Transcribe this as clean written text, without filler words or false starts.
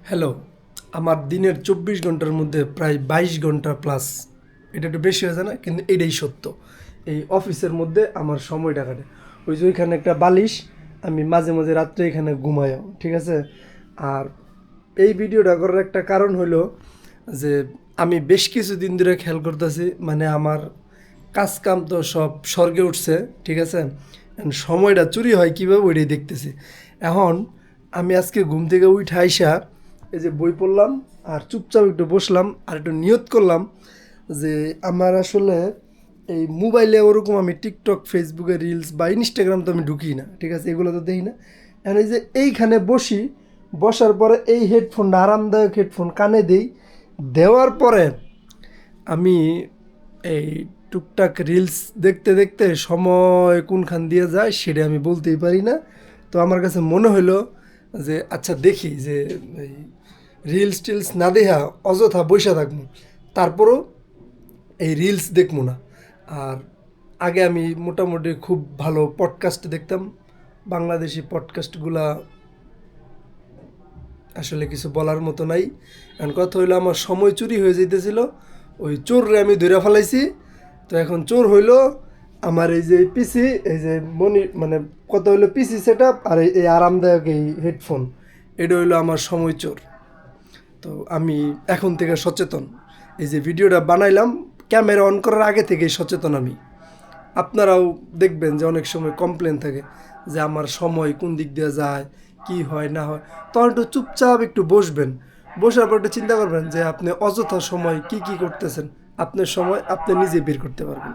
Hello, আমার দিনের ২৪ ঘন্টার মধ্যে প্রায় ২২ ঘন্টা প্লাস, এটা একটু বেশি হয়ে যায় না? কিন্তু এটাই সত্য। এই অফিসের মধ্যে আমার সময়টা কাটে। ওই যে ওইখানে একটা বালিশ, আমি মাঝে মাঝে রাত্রে এখানে ঘুমাইও, ঠিক আছে? আর এই ভিডিওটা করার একটা কারণ হলো যে আমি বেশ কিছুদিন ধরে খেয়াল করতেছি, মানে আমার কাজ কাম তো সব স্বর্গে উঠছে, ঠিক আছে? এখন সময়টা চুরি হয় কীভাবে ওইটাই দেখতেছি। এখন আমি আজকে ঘুম থেকে উঠে আইসা এই যে বই পড়লাম, আর চুপচাপ একটু বসলাম, আর একটু নিয়ত করলাম যে আমার আসলে এই মোবাইলে ওরকম আমি টিকটক, ফেসবুকে রিলস বা ইনস্টাগ্রাম তো আমি ঢুকি না, ঠিক আছে? এগুলো তো দেখি না। এখন এই যে এইখানে বসি, বসার পরে এই হেডফোনটা আরামদায়ক হেডফোন কানে দিই, দেওয়ার পরে আমি এই টুকটাক রিলস দেখতে দেখতে সময় কোনখান দিয়ে যায় সেটা আমি বলতেই পারি না। তো আমার কাছে মনে হলো যে আচ্ছা দেখি যে এই রিলস টিলস না দেখা অযথা বইসা থাকবো, তারপরও এই রিলস দেখবো না। আর আগে আমি মোটামুটি খুব ভালো পডকাস্ট দেখতাম। বাংলাদেশি পডকাস্টগুলা আসলে কিছু বলার মতো নাই। এখন কথা হইলো আমার সময় চুরি হয়ে যাইতেছিল, ওই চোররে আমি ধরে ফেলাইছি। তো এখন চোর হইলো আমার এই যে পিসি, এই যে মানে কথা হইলো পিসি সেট আপ, আর এই আরামদায়ক এই হেডফোন, এটা হইলো আমার সময় চোর। তো আমি এখন থেকে সচেতন। এই যে ভিডিওটা বানাইলাম, ক্যামেরা অন করার আগে থেকেই সচেতন আমি। আপনারাও দেখবেন যে অনেক সময় কমপ্লেন থাকে যে আমার সময় কোন দিক দিয়ে যায়, কি হয় না হয়। তখন একটু চুপচাপ একটু বসবেন, বসার পর একটু চিন্তা করবেন যে আপনি অযথা সময় কি কি করতেছেন। আপনার সময় আপনি নিজে বের করতে পারবেন।